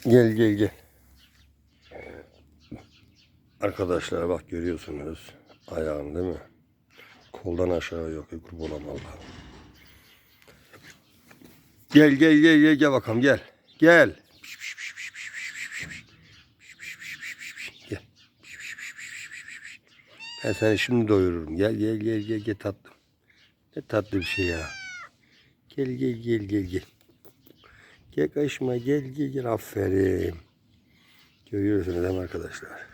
Gel gel gel. Arkadaşlar bak görüyorsunuz ayağın değil mi? Koldan aşağı yok. Kurban olam Allah. Gel gel gel gel gel bakalım gel. Gel. Gel. Ben seni şimdi doyururum. Gel gel gel gel gel tatlım. Ne tatlı bir şey ya. Gel gel gel gel gel. Gel kaçma gel gel gel aferin. Görüyorsunuz değil mi arkadaşlar?